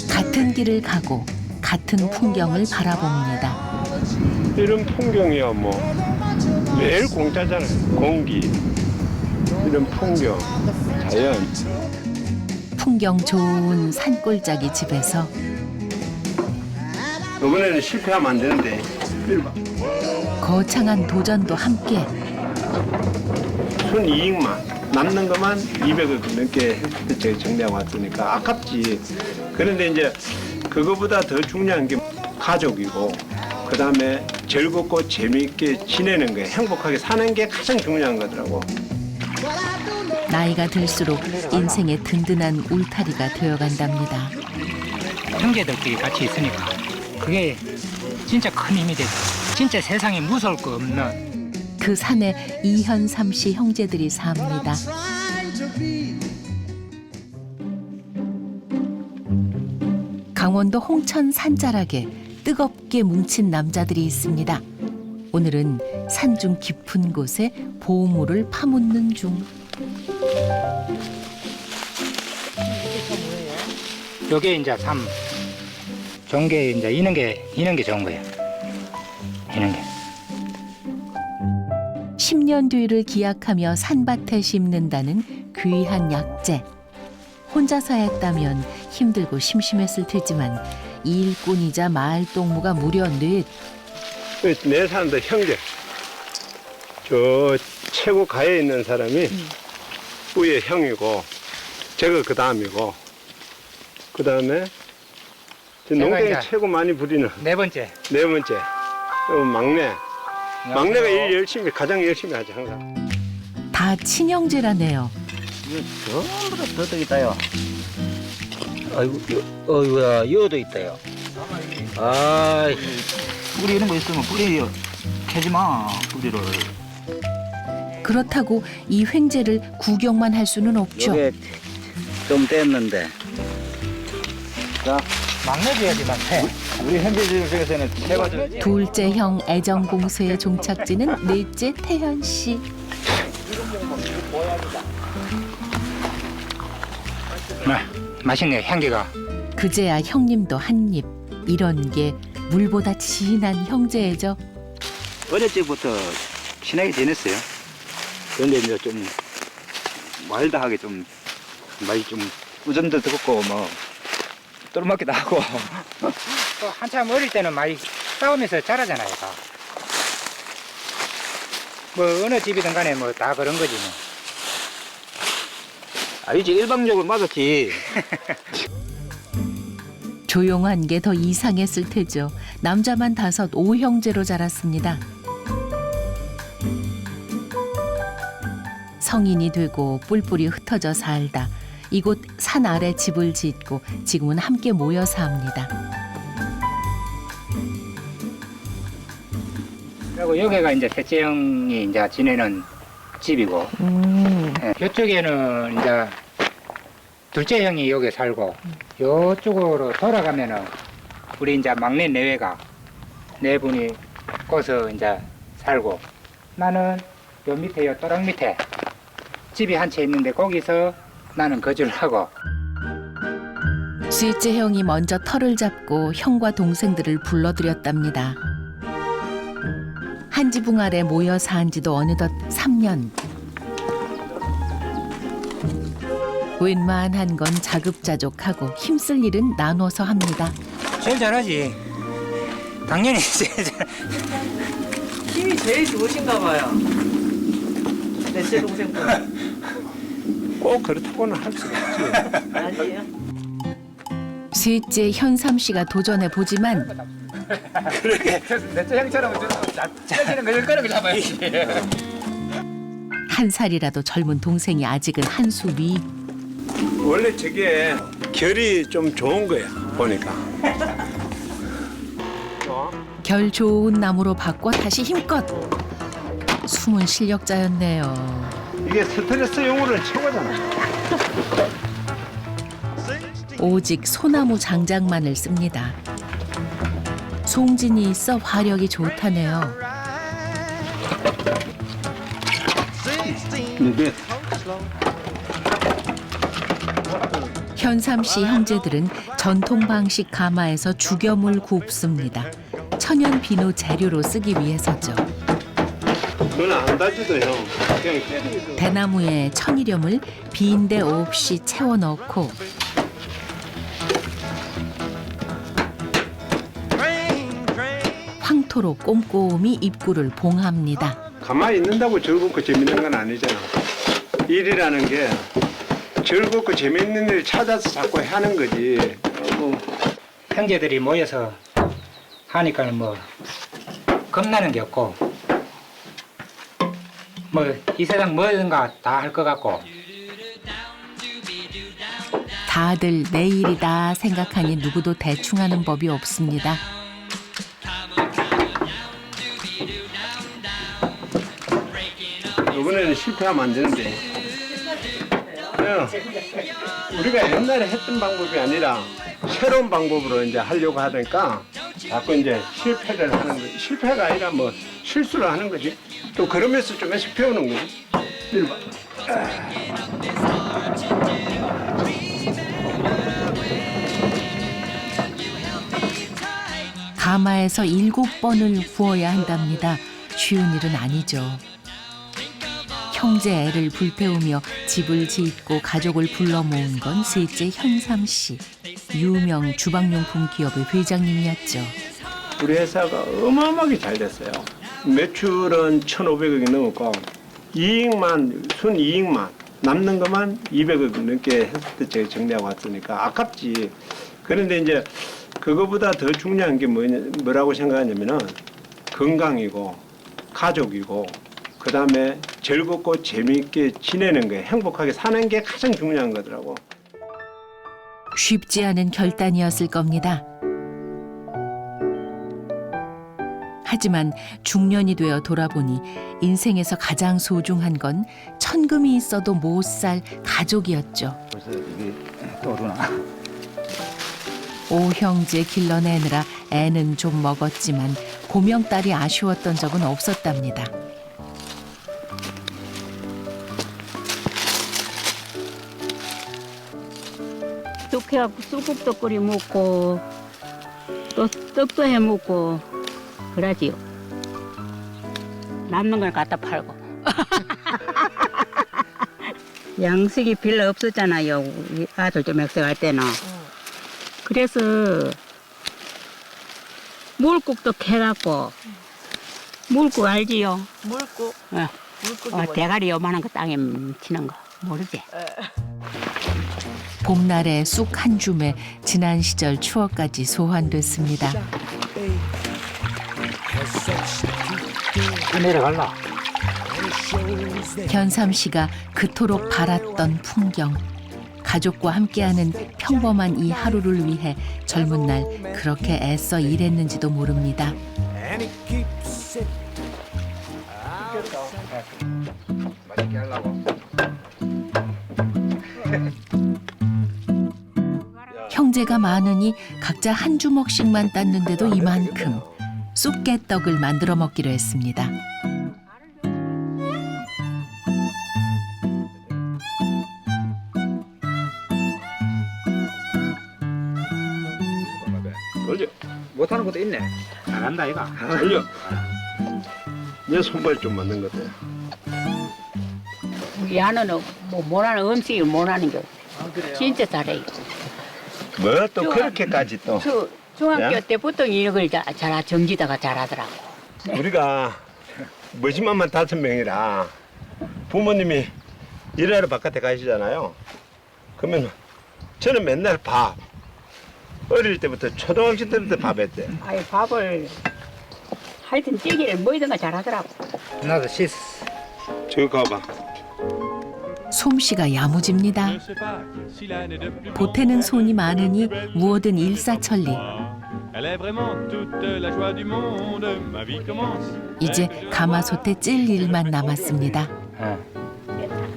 같은 길을 가고 같은 풍경을 바라봅니다. 이런 풍경이야 뭐 매일 공짜잖아요. 공기, 이런 풍경, 자연. 풍경 좋은 산골짜기 집에서 이번에는 실패하면 안 되는데 이리 봐. 거창한 도전도 함께 순이익만 남는 것만 200억 넘게 헬스테이크 정리하고 왔으니까 아깝지. 그런데 이제 그거보다 더 중요한 게 가족이고 그다음에 즐겁고 재미있게 지내는 거예요. 행복하게 사는 게 가장 중요한 거더라고. 나이가 들수록 인생의 든든한 울타리가 되어간답니다. 형제들끼리 같이 있으니까 그게 진짜 큰 힘이 되죠. 진짜 세상에 무서울 거 없는. 그 산에 이현삼 씨 형제들이 삽니다. 강원도 홍천 산자락에 뜨겁게 뭉친 남자들이 있습니다. 오늘은 산중 깊은 곳에 보물을 파묻는 중. 요게 이제 삶 좋은 게 이제 이는 게 좋은 거예요. 이는 게. 10년 뒤를 기약하며 산밭에 심는다는 귀한 약재. 혼자서 했다면 힘들고 심심했을 테지만 일꾼이자 마을 동무가 무려 넷. 내 사람들 형제. 저 최고 가에 있는 사람이 위에 형이고 제가 그 다음이고 그 다음에 농땡이 이제 최고 많이 부리는 네 번째. 네 번째 막내. 막내가 일 열심히 가장 열심히 하지 항상. 다 친형제라네요. 이거 전부 다 더덕 있다요. 아이고, 어이구야, 여도 있다요. 아, 뿌리 이런 거 있으면 뿌리 캐지 마, 뿌리를. 그렇다고 이 횡재를 구경만 할 수는 없죠. 요게 좀 됐는데. 자, 막내 줘야지만 해. 우리 현지들 중에서는 최고죠. 둘째 형 애정 공세의 종착지는 넷째 태현 씨. 맛있네 향기가. 그제야 형님도 한 입. 이런 게 물보다 진한 형제애죠. 어릴 때부터 친하게 지냈어요. 그런데 이제 좀 와일드하게 좀 많이 좀 우정도 듣고 뭐 똘맞기도 하고. 또 한참 어릴 때는 많이 싸우면서 자라잖아요. 다. 뭐 어느 집이든 간에 뭐 다 그런 거지 뭐. 아니지 일방적으로 맞았지. 조용한 게 더 이상했을 테죠. 남자만 5, 5형제로 자랐습니다. 성인이 되고 뿔뿔이 흩어져 살다 이곳 산 아래 집을 짓고 지금은 함께 모여 삽니다. 그리고 여기가 이제 셋째 형이 이제 지내는 집이고, 이쪽에는 이제 둘째 형이 여기 살고, 이쪽으로 돌아가면은 우리 이제 막내 내외가 네 분이 거기서 이제 살고, 나는 요 밑에 요 또랑 밑에 집이 한 채 있는데 거기서 나는 거주를 하고. 셋째 형이 먼저 터를 잡고 형과 동생들을 불러들였답니다. 한 지붕 아래 모여 산 지도 어느덧 3년. 웬만한 건 자급자족하고 힘쓸 일은 나눠서 합니다. 제일 잘하지. 당연히 제일 잘. 힘이 제일 좋으신가 봐요. 넷째 동생보다. 꼭 그렇다고는 할 수가 없지. 아니에요? 셋째 현삼 씨가 도전해 보지만 넷째 형처럼 짜지는 거 끄는 거 잡아야지. 한 살이라도 젊은 동생이 아직은 한 수 위. 원래 저게 결이 좀 좋은 거야 보니까. 결 좋은 나무로 바꿔 다시 힘껏. 숨은 실력자였네요. 이게 스트레스용으로는 최고잖아. 오직 소나무 장작만을 씁니다. 송진이 있어 화력이 좋다네요. 현삼 씨 형제들은 전통 방식 가마에서 죽염을 굽습니다. 천연 비누 재료로 쓰기 위해서죠. 그건 안 다지도 형. 그냥 때리기도. 대나무에 천일염을 빈대 없이 채워 넣고 황토로 꼼꼼히 입구를 봉합니다. 가만히 있는다고 즐겁고 재밌는 건 아니잖아. 일이라는 게 즐겁고 재밌는 일 찾아서 자꾸 하는 거지. 형제들이 모여서 하니까 뭐 겁나는 게 없고 뭐 이 세상 뭐든가 다 할 것 같고 다들 내일이다 생각하니 누구도 대충 하는 법이 없습니다. 이번에는 실패하면 안 되는데. 그냥 우리가 옛날에 했던 방법이 아니라 새로운 방법으로 이제 하려고 하니까 자꾸 이제 실패를 하는 거지. 실패가 아니라 뭐 실수를 하는 거지. 또 그러면서 좀씩 배우는 거지. 이리 봐. 가마에서 7번을 구워야 한답니다. 쉬운 일은 아니죠. 형제 애를 불태우며 집을 짓고 가족을 불러 모은 건 셋째 현삼 씨. 유명 주방용품 기업의 회장님이었죠. 우리 회사가 어마어마하게 잘 됐어요. 매출은 1,500억이 넘었고 순이익만 남는 것만 200억 넘게 했을 때 제가 정리하고 왔으니까 아깝지. 그런데 이제 그거보다 더 중요한 게 뭐라고 생각하냐면은 건강이고 가족이고 그다음에 즐겁고 재미있게 지내는 게 행복하게 사는 게 가장 중요한 거더라고. 쉽지 않은 결단이었을 겁니다. 하지만 중년이 되어 돌아보니 인생에서 가장 소중한 건 천금이 있어도 못 살 가족이었죠. 벌써 이게 떠오르나? 오형제 길러내느라 애는 좀 먹었지만 고명딸이 아쉬웠던 적은 없었답니다. 쑥해갖고 쑥국도 끓여 먹고 또 떡도 해 먹고 그러지요. 남는 걸 갖다 팔고. 양식이 별로 없었잖아요. 우리 아들 좀 액색할 때는. 그래서 물국도 캐갖고 물국 알지요? 물국. 어. 물국이 뭐야? 대가리 요만한 거 땅에 치는 거 모르지? 봄날의 쑥 한 줌에 지난 시절 추억까지 소환됐습니다. 내려갈라. 현삼 씨가 그토록 바랐던 풍경. 가족과 함께하는 평범한 이 하루를 위해 젊은 날 그렇게 애써 일했는지도 모릅니다. 맛있게 하려고. 형제가 많으니 각자 한 주먹씩만 땄는데도 이만큼 쑥개떡을 만들어 먹기로 했습니다. 올려. 못하는 것도 있네. 잘한다 이가. 올려. 내 손발 좀 맞는 것 같아. 우리 아내는 뭐 못하는 음식을 못하는 게 진짜 잘해요. 뭐 또 그렇게까지 또. 중학교 야? 때부터 이걸 정지다가 잘하더라고. 우리가 머지만만 5명이라 부모님이 일하러 바깥에 가시잖아요. 그러면 저는 맨날 밥. 어릴 때부터 초등학생 때부터 밥 했대. 아이 밥을 하여튼 찌개를 뭐든가 잘하더라고. 나도 씻어. 저기 가봐. 솜씨가 야무집니다. 보태는 손이 많으니 무엇든 일사천리. 이제 가마솥에 찔 일만 남았습니다.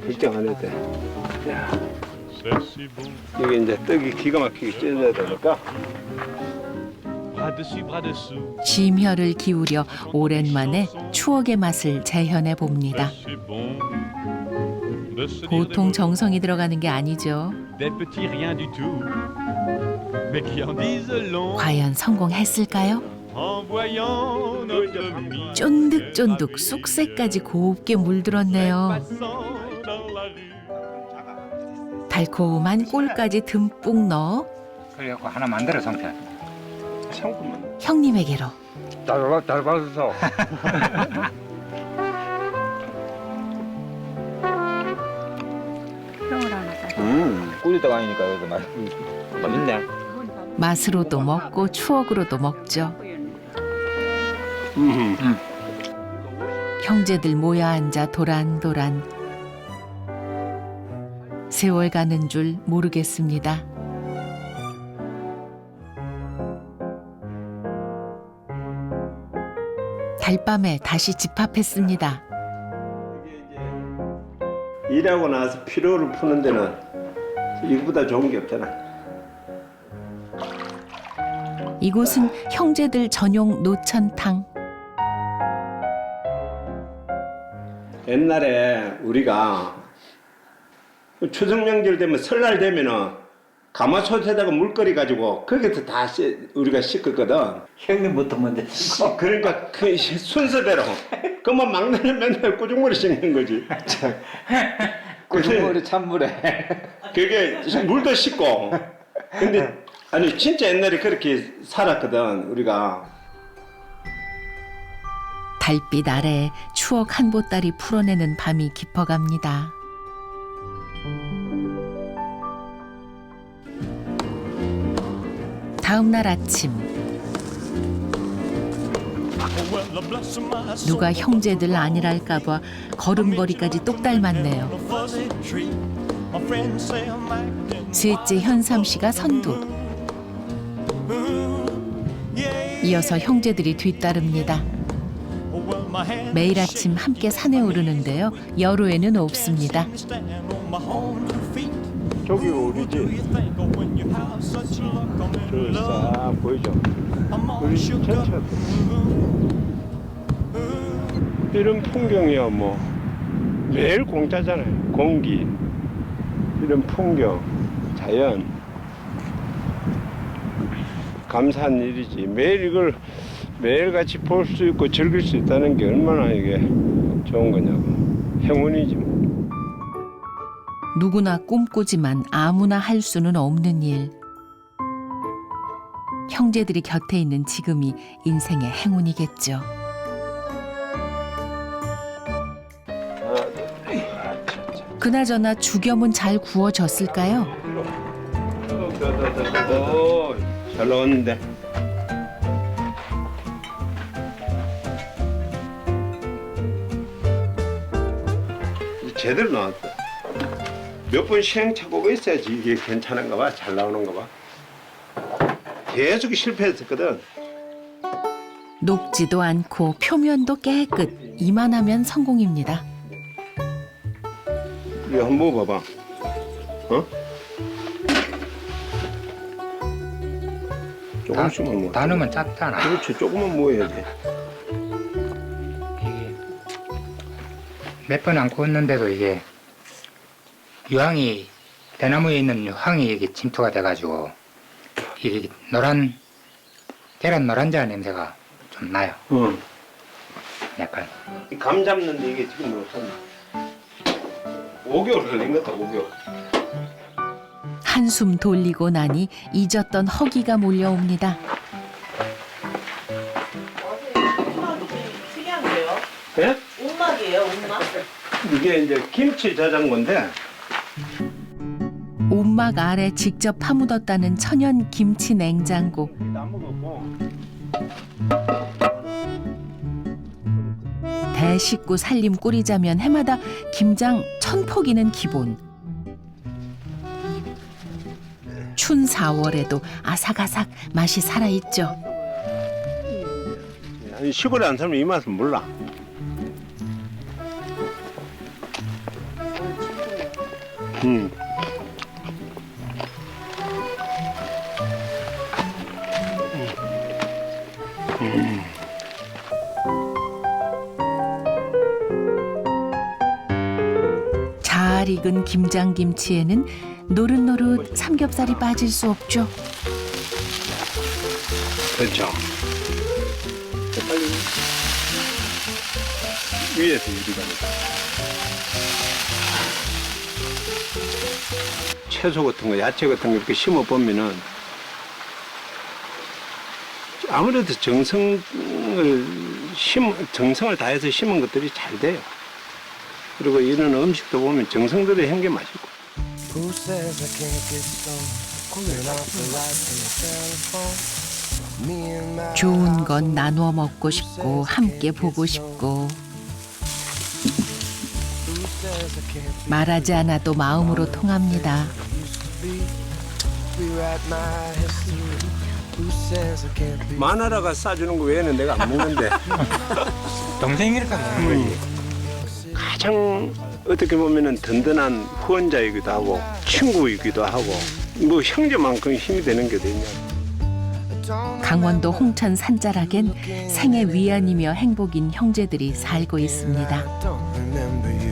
걱정 안 해도 돼. 야. 이게 이제 떡이 기가 막히게 찢어야 되니까. 심혈을 기울여 오랜만에 추억의 맛을 재현해 봅니다. 보통 정성이 들어가는 게 아니죠. Des petits riens du tout, mais qui en disent long 과연 성공했을까요? en voyant notre vie 쫀득쫀득 쑥새까지 곱게 물들었네요. passant dans la rue. 달콤한 꿀까지 듬뿍 넣어 그래갖고 하나 만들어 성편. 상품만. 형님에게로. 잘 봤어. 형을 하나 따. 꿀이다가 아니니까 그래도 맛있네. 맛으로도 먹고 추억으로도 먹죠. 형제들 모여 앉아 도란도란. 세월 가는 줄 모르겠습니다. 달밤에 다시 집합했습니다. 일하고 나서 피로를 푸는 데는 이거보다 좋은 게 없잖아. 이곳은 형제들 전용 노천탕. 옛날에 우리가 추석 명절 되면 설날 되면은 가마솥에다가 물끓이 가지고 거기서 다 우리가 씻었거든. 형님부터 먼저 그러니까 그 순서대로. 그러면 막내는 맨날 꾸중물에 씻는 거지. 꾸중물에 찬물에. 그게 물도 씻고. 근데 아니 진짜 옛날에 그렇게 살았거든 우리가. 달빛 아래 추억 한 보따리 풀어내는 밤이 깊어갑니다. 다음 날 아침 누가 형제들 아니랄까봐 걸음걸이까지 똑 닮았네요. 셋째 현삼 씨가 선두. 이어서 형제들이 뒤따릅니다. 매일 아침 함께 산에 오르는데요. 여로에는 없습니다. 저기 우리지. 저싹 보이죠? 우리 전체가 이런 풍경이야 뭐 매일 공짜잖아요. 공기, 이런 풍경, 자연 감사한 일이지. 매일 이걸 매일같이 볼 수 있고 즐길 수 있다는 게 얼마나 이게 좋은 거냐고. 행운이지 뭐. 누구나 꿈꾸지만 아무나 할 수는 없는 일. 형제들이 곁에 있는 지금이 인생의 행운이겠죠. 그나저나 죽염은 잘 구워졌을까요? 잘 나왔는데. 제대로 나왔다. 몇 번 시행착오가 있어야지 이게 괜찮은가 봐, 잘 나오는가 봐. 계속 실패했었거든. 녹지도 않고 표면도 깨끗. 이만하면 성공입니다. 이거 한번 먹어봐봐. 어? 조금씩만 먹어. 다 넣으면 짰잖아. 그렇지, 조금만 먹어야 돼. 이게 몇 번 안 구웠는데도 이게 유황이 대나무에 있는 유황이 이게 침투가 돼가지고 이게 계란 노란자 냄새가 좀 나요. 약간. 감 잡는데 이게 지금 몇 번? 5개월 걸린 것 같다, 5개월. 한숨 돌리고 나니 잊었던 허기가 몰려옵니다. 온막이 특이한데요? 예? 온막이에요, 온막? 이게 이제 김치 저장고인데 온막 아래 직접 파묻었다는 천연 김치 냉장고. 나무 먹고 대식구 살림 꾸리자면 해마다 김장 1000포기는 기본. 춘 4월에도 아삭아삭 맛이 살아있죠. 아니, 시골에 안 살면 이 맛은 몰라. 잘 잘 익은 김장김치에는 노릇노릇 삼겹살이 빠질 수 없죠. 그렇죠. 빨리 위에서 유리가 돼. 채소 같은 거, 야채 같은 거 이렇게 심어 보면은 아무래도 정성을 다해서 심은 것들이 잘 돼요. 그리고 이런 음식도 보면 정성들이 한 게 맛있고. Who says I can't get stoned? Cooling off the lights on the telephone. Me and my 좋은 건 나누어 먹고 싶고 함께 보고 싶고 who says I can't be 말하지 않아도 마음으로 통합니다. used to be. Rewrite my history. Who says I can't be 마누라가 싸주는 거 외에는 내가 안 먹는데 동생이니까 먹는 거지. 가장 어떻게 보면은 든든한 후원자이기도 하고 친구이기도 하고 뭐 형제만큼 힘이 되는 게 되냐. 강원도 홍천 산자락엔 생애 위안이며 행복인 형제들이 살고 있습니다. I don't remember you.